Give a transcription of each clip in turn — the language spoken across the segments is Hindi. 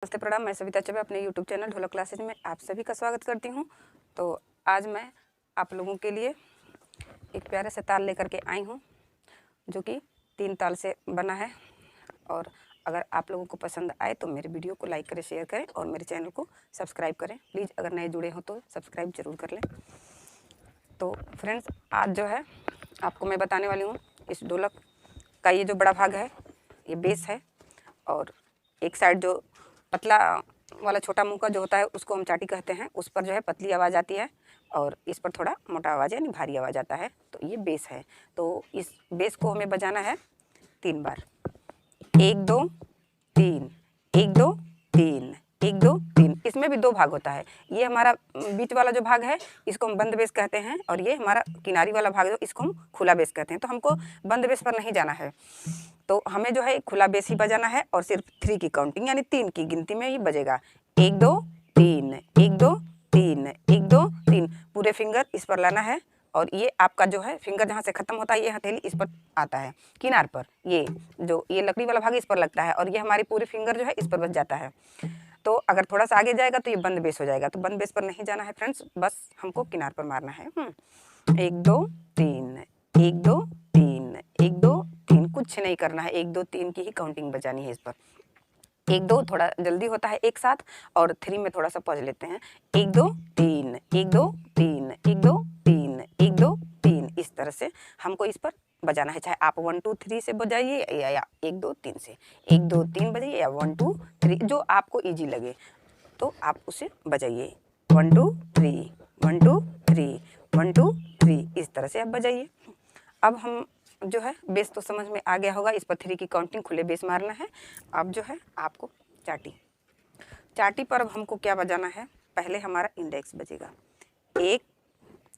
नमस्ते प्रणाम। मैं सविता चौबे अपने YouTube चैनल ढोलक क्लासेज में आप सभी का स्वागत करती हूं। तो आज मैं आप लोगों के लिए एक प्यारे से ताल लेकर के आई हूं जो कि 3 ताल से बना है। और अगर आप लोगों को पसंद आए तो मेरे वीडियो को लाइक करें, शेयर करें और मेरे चैनल को सब्सक्राइब करें। प्लीज़ अगर नए जुड़े हो तो सब्सक्राइब ज़रूर कर लें। तो फ्रेंड्स, आज जो है आपको मैं बताने वाली हूँ इस ढोलक का ये जो बड़ा भाग है ये बेस है, और एक साइड जो पतला वाला छोटा मुंह का जो होता है उसको हम चाटी कहते हैं। उस पर जो है पतली आवाज़ आती है और इस पर थोड़ा मोटा आवाज़ यानी भारी आवाज़ आता है। तो ये बेस है। तो इस बेस को हमें बजाना है 3 बार। 1 2 3, 1 2 3, 1 2 3। इसमें भी 2 भाग होता है। ये हमारा बीच वाला जो भाग है इसको हम बंद बेस कहते हैं, और ये हमारा किनारी वाला भाग जो इसको हम खुला बेस कहते हैं। तो हमको बंद बेस पर नहीं जाना है, तो हमें जो है खुला बेस ही बजाना है और सिर्फ 3 की काउंटिंग यानी 3 की गिनती में ही बजेगा। 1 2 3, 1 2 3, 1 2 3। पूरे फिंगर इस पर लाना है, और ये आपका जो है फिंगर जहाँ से खत्म होता है ये हथेली इस पर आता है किनार पर। ये जो ये लकड़ी वाला भाग इस पर लगता है और ये हमारी पूरी फिंगर जो है इस पर बच जाता है। तो अगर थोड़ा सा आगे जाएगा तो ये बंद बेस हो जाएगा। तो बंद बेस पर नहीं जाना है फ्रेंड्स, बस हमको किनार पर मारना है। 1 2 3, 1 2 3, 1 2 3। कुछ नहीं करना है, 1 2 3 की ही काउंटिंग बजानी है इस पर। 1 2 थोड़ा जल्दी होता है एक साथ, और 3 में थोड़ा सा पॉज लेते हैं। 1 2 3, 1 2 3, 1 2 3, 1 2 3। इस तरह से हमको इस पर बजाना है। चाहे आप 1 2 3 से बजाइए या 1 2 3 से, 1 2 3 बजाइए या 1 2 3, जो आपको इजी लगे तो आप उसे बजाइए। 1 2 3, 1 2 3, 1 2 3। इस तरह से आप बजाइए। अब हम जो है बेस तो समझ में आ गया होगा। इस पर 3 की काउंटिंग खुले बेस मारना है। अब जो है आपको चाटी पर अब हमको क्या बजाना है। पहले हमारा इंडेक्स बजेगा 1,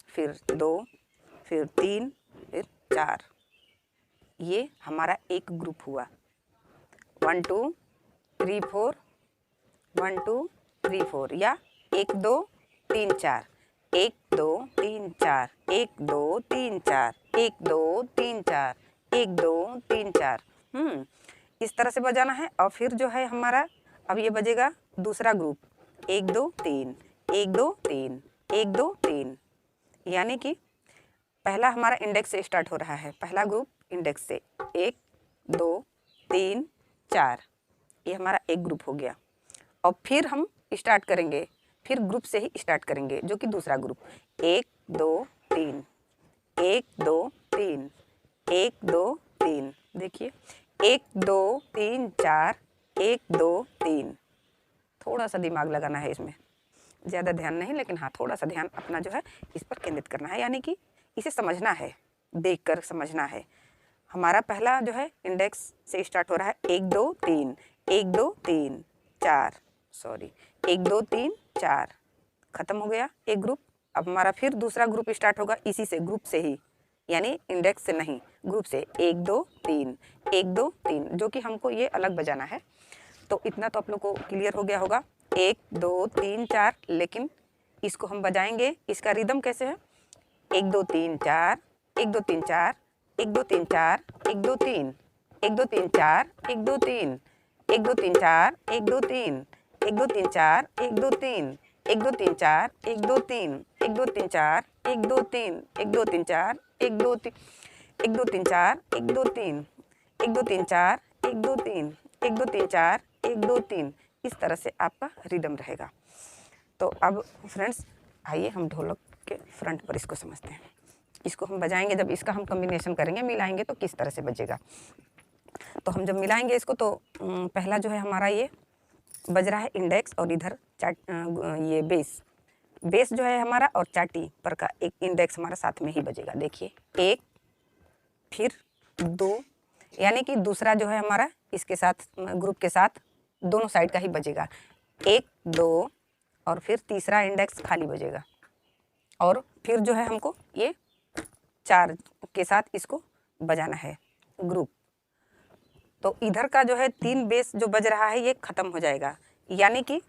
फिर 2, फिर 3, फिर 4। ये हमारा एक ग्रुप हुआ। 1 2 3 4, 1 2 3 4, या 1 2 3 4, 1 2 3 4, 1 2 3 4, 1 2 3 4, 1 2 3 4। इस तरह से बजाना है। और फिर जो है हमारा अब ये बजेगा दूसरा ग्रुप 1 2 3, 1 2 3, 1 2 3। यानी कि पहला हमारा इंडेक्स से स्टार्ट हो रहा है। पहला ग्रुप इंडेक्स से 1 2 3 4, ये हमारा एक ग्रुप हो गया। और फिर हम स्टार्ट करेंगे, फिर ग्रुप से ही स्टार्ट करेंगे जो कि दूसरा ग्रुप 1 2 3, 1 2 3, 1 2 3। देखिए 1 2 3 4, 1 2 3। थोड़ा सा दिमाग लगाना है इसमें, ज़्यादा ध्यान नहीं, लेकिन हाँ थोड़ा सा ध्यान अपना जो है इस पर केंद्रित करना है। यानी कि इसे समझना है, देखकर समझना है। हमारा पहला जो है इंडेक्स से स्टार्ट हो रहा है 1 2 3, 1 2 3 4, सॉरी 1 2 3 4, खत्म हो गया एक ग्रुप। अब हमारा फिर दूसरा ग्रुप स्टार्ट होगा इसी से, ग्रुप से ही, यानी इंडेक्स से नहीं, ग्रुप से 1 2 3, 1 2 3, जो कि हमको ये अलग बजाना है। तो इतना तो आप लोग को क्लियर हो गया होगा 1 2 3 4। लेकिन इसको हम बजाएंगे, इसका रिदम कैसे है 1 2 3 4, 1 2 3 4, 1 2 3 4, 1 2 3, 1 2 3 4, 1 2 3, 1 2 3 4, 1 2 3, 1 2 3 4, 1 2 3, 1 2 3 4, 1 2 3, 1 2 3 4, 1 2 3, 1 2 3 4, 1 2 3, 1 2 3 4, 1 2 3, 1 2 3 4, 1 2 3, 1 2 3 4, 1 2 3। इस तरह से आपका रिदम रहेगा। तो अब फ्रेंड्स आइए हम ढोलक के फ्रंट पर इसको समझते हैं। इसको हम बजाएंगे, जब इसका हम कॉम्बिनेशन करेंगे, मिलाएंगे तो किस तरह से बजेगा। तो हम जब मिलाएंगे इसको तो पहला जो है हमारा ये बज रहा है इंडेक्स, और इधर ये बेस जो है हमारा, और चाटी पर का एक इंडेक्स हमारा साथ में ही बजेगा। देखिए 1, फिर 2, यानी कि दूसरा जो है हमारा इसके साथ ग्रुप के साथ दोनों साइड का ही बजेगा। 1 2, और फिर तीसरा इंडेक्स खाली बजेगा। और फिर जो है हमको ये 4 के साथ इसको बजाना है ग्रुप। तो इधर का जो है 3 बेस जो बज रहा है ये ख़त्म हो जाएगा। यानी कि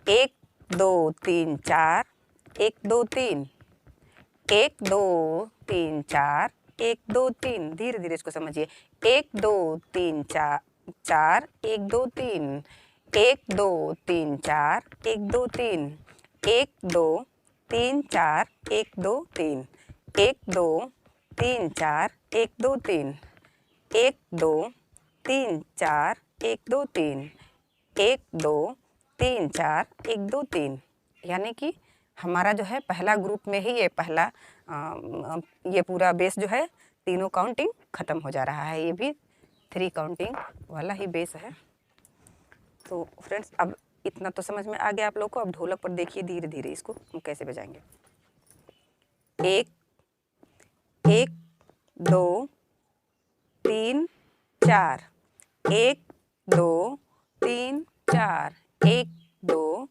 1 2 3 4, 1 2 3, 1 2 3 4, 1 2 3। धीरे धीरे इसको समझिए। 1 2 3 4 4, 1 2 3, 1 2 3 4 1 2 3 1 2 3 4 1 2 3 1 2 3 4 1 2 3 1 2 3 4 1 2 3 1 2 3 4 1 2 3। यानी कि हमारा जो है पहला ग्रुप में ही ये पहला ये पूरा बेस जो है तीनों काउंटिंग ख़त्म हो जा रहा है। ये भी 3 काउंटिंग वाला ही बेस है। तो फ्रेंड्स अब इतना तो समझ में आ गया आप लोग को। अब ढोलक पर देखिए धीरे धीरे इसको हम कैसे बजाएंगे। 1 1 2 3 4 1 2 3 4 1 2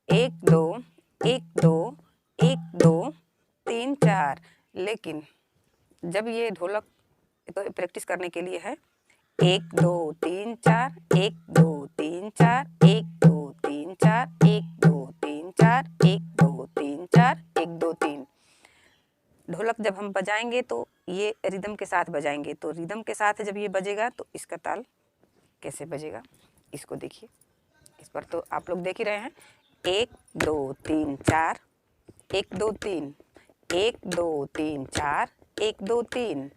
1 2 1 2 1 2 3 4। लेकिन जब ये ढोलक तो प्रैक्टिस करने के लिए है 1 2 3 4 1 2 3 4 1 2 3 4 1 2 3 4 1 2 3 4 1 2 3। ढोलक जब हम बजाएंगे तो ये रिदम के साथ बजाएंगे। तो रिदम के साथ जब ये बजेगा तो इसका ताल कैसे बजेगा इसको देखिए। इस पर तो आप लोग देख ही रहे हैं। 1 2 3 4 1 2 3 1 2 3 4 1 2 3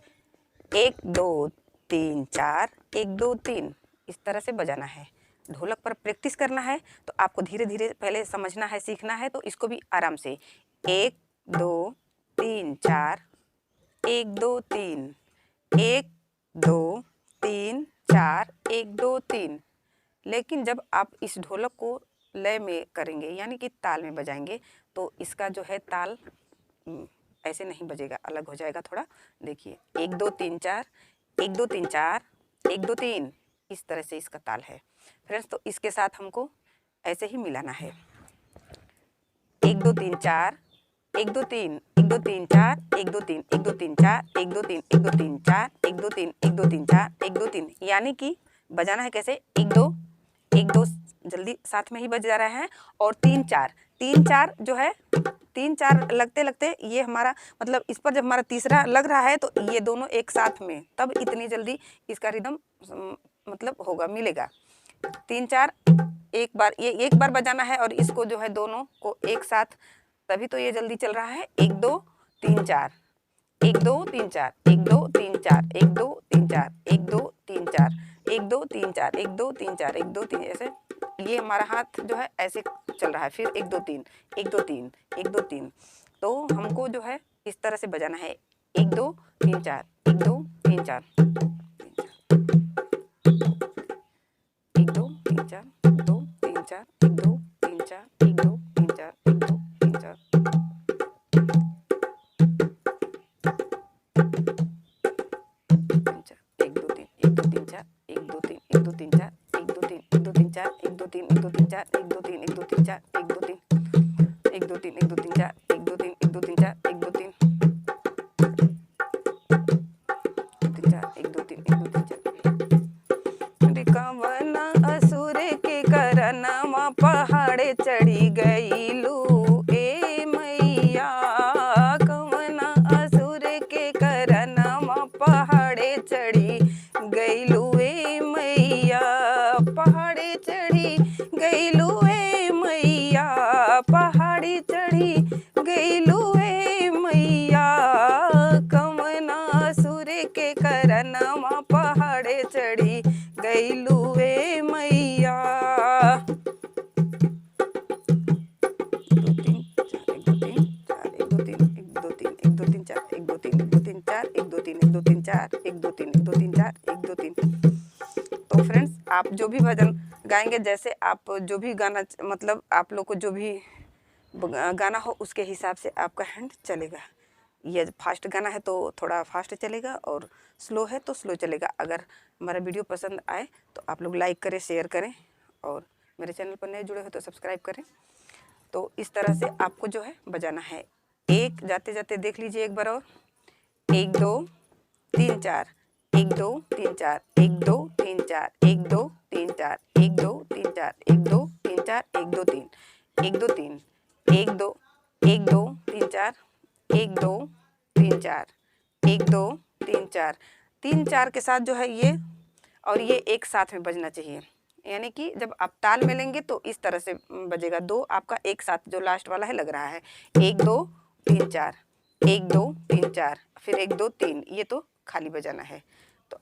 1 2 3 4 1 2 3। इस तरह से बजाना है। ढोलक पर प्रैक्टिस करना है तो आपको धीरे धीरे पहले समझना है, सीखना है। तो इसको भी आराम से 1 2 3 4 1 2 3 1 2 3 4 1 2 3। लेकिन जब आप इस ढोलक को लय में करेंगे यानी कि ताल में बजाएंगे तो इसका जो है ताल ऐसे नहीं बजेगा, अलग हो जाएगा थोड़ा। देखिए 1 2 3 4 1 2 3 4 1 2 3 इस तरह से इसका ताल है फ्रेंड्स। तो इसके साथ हमको ऐसे ही मिलाना है। 1 2 3 4 1 2 3 1 2 3 4 1 2 3 1 2 3 4 1 2 3 1 2 3 4 1 2 3 1 2 3 4 1 2 3। यानी कि बजाना है कैसे 1 2 1 2 जल्दी साथ में ही बज जा रहा है और 3 4 3 4 जो है 3 4 लगते लगते ये हमारा मतलब इस पर जब हमारा तीसरा लग रहा है तो ये दोनों एक साथ में तब इतनी जल्दी इसका रिदम मतलब होगा, मिलेगा। 3 4 एक बार ये एक बार बजाना है और इसको जो है दोनों को एक साथ, तभी तो ये जल्दी चल रहा है। 1 2 3 4 1 2 3 4 1 2 3 4 1 2 3 4 1 2 3 4 1 2 3 4 1 2 3 4 1 2 3 ऐसे ये हमारा हाथ जो है ऐसे चल रहा है। फिर 1 2 3 1 2 3 1 2 3। तो हमको जो है इस तरह से बजाना है 1 2 3 4 1 2 3 4 1 2 3 4 1 2 3 4 1 2 3 4 1 2 3 4 1 2 3 4 1 2 3 1 2 3 4 1 2 3 1 2 3 4 1 2 3 1 2 3 4 1 2 3 1 2 3 4 1 2 3 1 2 3 4 1 2 3 1 2 3 1 2 3 4 1 2 3 1 2 3 4 1 2 3 1 2 3 1 2 3 4। कवना असुर के करनमा पहाड़े चढ़ी गईलू ए मैया। कवना असुर के करनमा पहाड़े चढ़ी गईलू ए मैया। पहाड़े चढ़ी गईलू ए मैया। पहाड़ी चढ़ी गईलू ए मैया। कवना असुर के करनमा पहाड़े चढ़ी गईलू ए मैया। 1 2 3 1 2 3 1 2 3 4 1 2 3 1 2 3 4 1 2 3 1 2 3 4 1 2 3 1 2 3 4 1 2 3। तो फ्रेंड्स आप जो भी भजन गाएंगे, जैसे आप जो भी गाना मतलब आप लोग को जो भी गाना हो उसके हिसाब से आपका हैंड चलेगा। ये फास्ट गाना है तो थोड़ा फास्ट चलेगा और स्लो है तो स्लो चलेगा। अगर हमारा वीडियो पसंद आए तो आप लोग लाइक करें, शेयर करें और मेरे चैनल पर नए जुड़े हो तो सब्सक्राइब करें। तो इस तरह से आपको जो है बजाना है। एक जाते जाते देख लीजिए एक बार और। 1 2 3 4 1 2 3 4 1 2 3 4 1 2 3 4 1 2 3 4 1 2 3 4 1 2 3 1 2 3 1 2 1 2 3 4 1 2 3 4 1 2 3 4 3 4 के साथ जो है ये और ये एक साथ में बजना चाहिए। यानी कि जब आप ताल में लेंगे तो इस तरह से बजेगा। 2 आपका एक साथ जो लास्ट वाला है लग रहा है, 1 2 3 4, 1 2 3 4, फिर 1 2 3, ये तो खाली बजाना है।